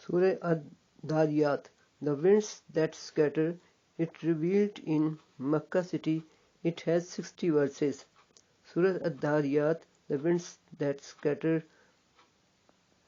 Surah Ad-Dariyat, the winds that scatter. It revealed in Makkah city. It has 60 verses. Surah Ad-Dariyat, the winds that scatter,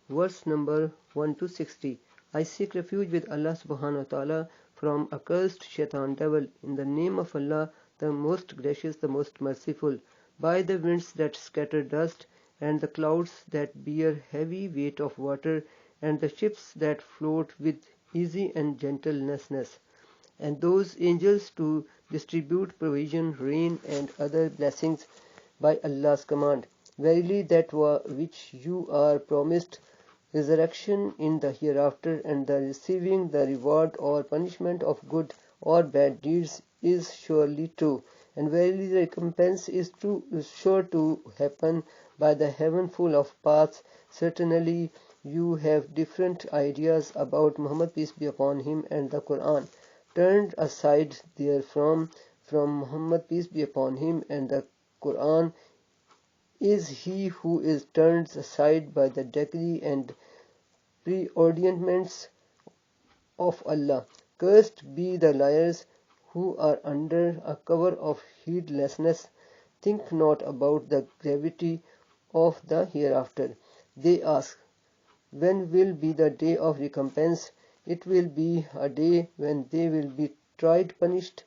verse number 1 to 60. I seek refuge with Allah subhanahu wa ta'ala from accursed shaitan devil. In the name of Allah, the most gracious, the most merciful. By the winds that scatter dust, and the clouds that bear heavy weight of water, and the ships that float with easy and gentleness, and those angels to distribute provision, rain, and other blessings by Allah's command. Verily that which you are promised, resurrection in the hereafter, and the receiving the reward or punishment of good or bad deeds, is surely true. And verily the recompense is sure to happen by the heaven full of paths. Certainly you have different ideas about Muhammad, peace be upon him, and the Quran. Turned aside therefrom from Muhammad, peace be upon him, and the Quran, is he who is turned aside by the decree and preordainments of Allah. Cursed be the liars who are under a cover of heedlessness, think not about the gravity of the hereafter. They ask, when will be the day of recompense? It will be a day when they will be tried, punished,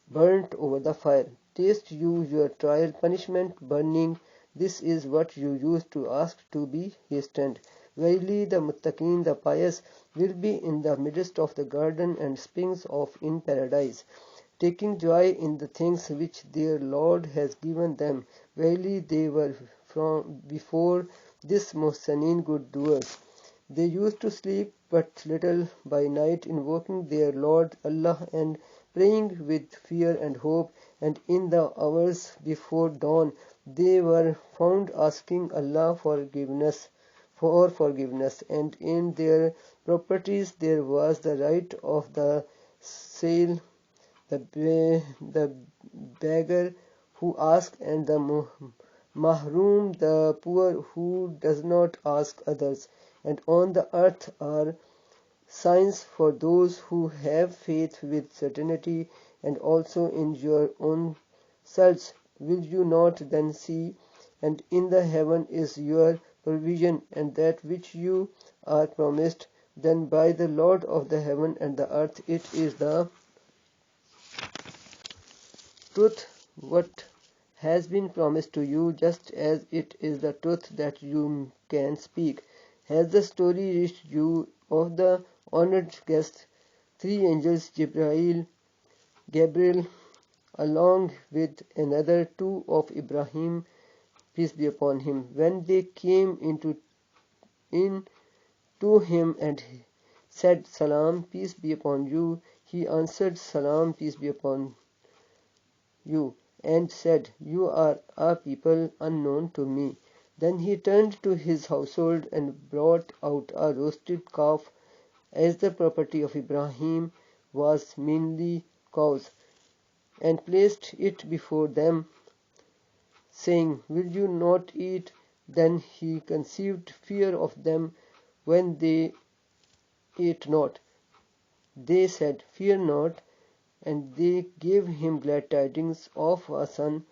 burnt over the fire. Taste you your trial, punishment, burning. This is what you used to ask to be hastened. Verily the muttaqin, the pious, will be in the midst of the garden and springs of in paradise, taking joy in the things which their Lord has given them. Verily they were from before this muhsanin good doers. They used to sleep but little by night, invoking their Lord Allah and praying with fear and hope, and in the hours before dawn they were found asking Allah forgiveness, and in their properties there was the right of the sale, the beggar who asks, and the mahroom, the poor who does not ask others. And on the earth are signs for those who have faith with certainty, and also in your own selves will you not then see, and in the heaven is your provision, and that which you are promised. Then by the Lord of the heaven and the earth, it is the truth what has been promised to you, just as it is the truth that you can speak. Has the story reached you of the honored guest, three angels, Gabriel, along with another two of Ibrahim, peace be upon him, when they came in to him and said, Salam, peace be upon you? He answered, Salam, peace be upon you, and said, You are a people unknown to me. Then he turned to his household and brought out a roasted calf, as the property of Ibrahim was mainly cows, and placed it before them, saying, Will you not eat? Then he conceived fear of them when they ate not. They said, Fear not, and they gave him glad tidings of a son,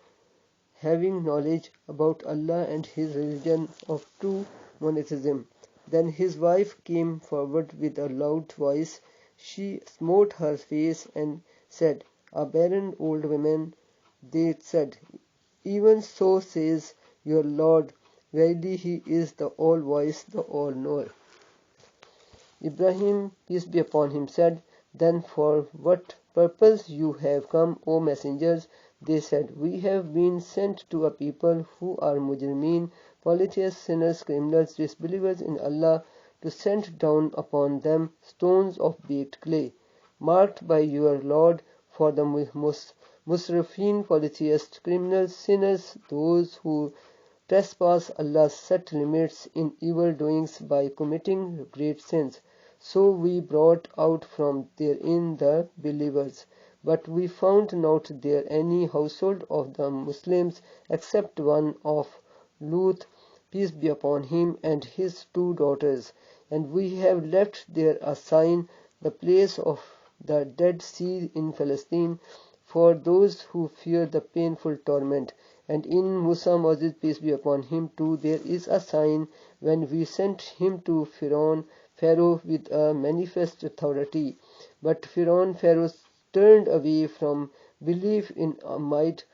having knowledge about Allah and his religion of true monotheism. Then his wife came forward with a loud voice. She smote her face and said, A barren old woman. They said, Even so says your Lord, verily he is the all-wise, the all-knower. Ibrahim, peace be upon him, said, Then for what purpose you have come, O messengers? They said, We have been sent to a people who are mujrimeen, polytheists, sinners, criminals, disbelievers in Allah, to send down upon them stones of baked clay, marked by your Lord for the musrifin, polytheists, criminals, sinners, those who trespass Allah's set limits in evil doings by committing great sins. So we brought out from therein the believers. But we found not there any household of the Muslims except one of Lut, peace be upon him, and his two daughters. And we have left there a sign, the place of the Dead Sea in Palestine, for those who fear the painful torment. And in Musa Moses, peace be upon him too, there is a sign when we sent him to Pharaoh with a manifest authority. But Pharaoh turned away from belief in might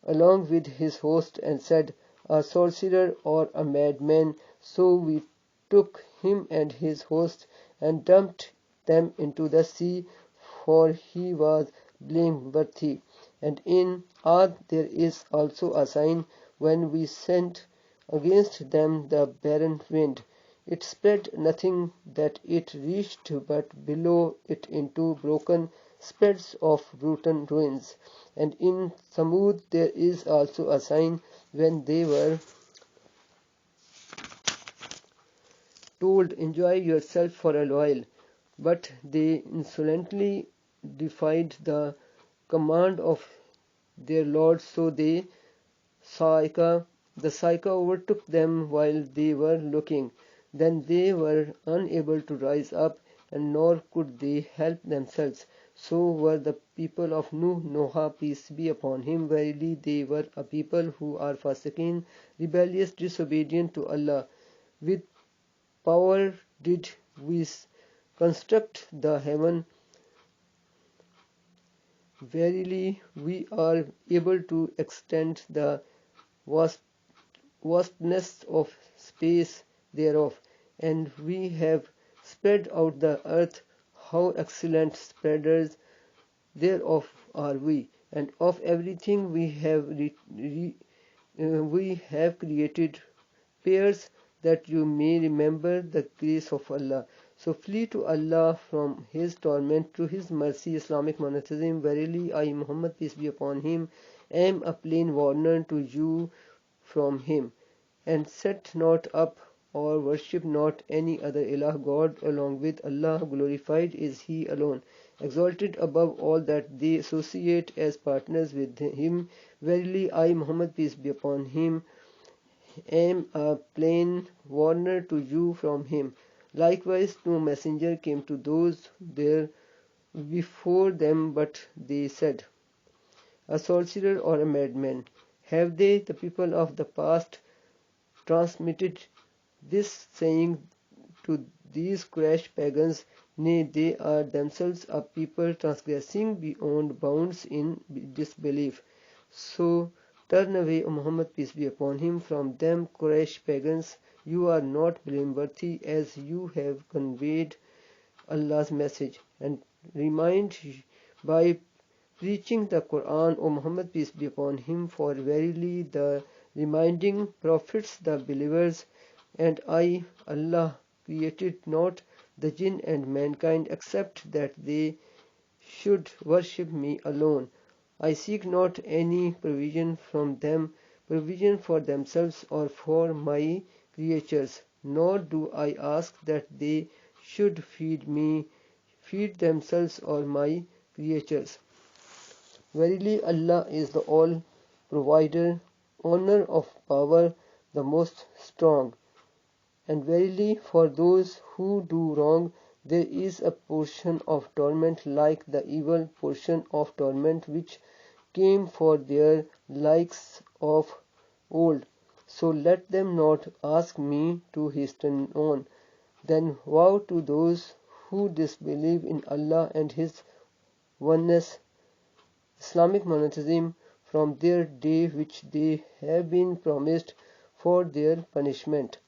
along with his host and said, "A sorcerer or a madman." So we took him and his host and dumped them into the sea, for he was blameworthy. And in Ad there is also a sign when we sent against them the barren wind. It spread nothing that it reached but below it into broken spreads of rotten ruins. And in Samud there is also a sign when they were told, "Enjoy yourself for a while," but they insolently defied the command of their Lord, so the Saika overtook them while they were looking. Then they were unable to rise up, and nor could they help themselves. So were the people of Noah, peace be upon him. Verily they were a people who are fasiqeen, rebellious, disobedient to Allah. With power did we construct the heaven. Verily we are able to extend the vast vastness of space thereof, and we have spread out the earth. How excellent spreaders thereof are we! And of everything we have created pairs, that you may remember the grace of Allah. So flee to Allah from His torment, to His mercy. Islamic monotheism. Verily I, Muhammad, peace be upon him, am a plain warner to you from him. And set not up or worship not any other ilah God along with Allah. Glorified is He alone, exalted above all that they associate as partners with Him. Verily I, Muhammad, peace be upon him, am a plain warner to you from him. Likewise no messenger came to those there before them, but they said, "A sorcerer or a madman." Have they, the people of the past, transmitted this saying to these Quraysh pagans? Nay, they are themselves a people transgressing beyond bounds in disbelief. So turn away, O Muhammad, peace be upon him, from them, Quraysh pagans. You are not blameworthy, as you have conveyed Allah's message, and remind by preaching the Quran, O Muhammad, peace be upon him, for verily the reminding profits the believers. And I, Allah, created not the jinn and mankind except that they should worship me alone. I seek not any provision from them, provision for themselves or for my creatures, nor do I ask that they should feed themselves or my creatures. Verily Allah is the all provider, owner of power, the most strong. And verily for those who do wrong there is a portion of torment like the evil portion of torment which came for their likes of old. So let them not ask me to hasten on. Then woe to those who disbelieve in Allah and His oneness, Islamic monotheism, from their day which they have been promised for their punishment.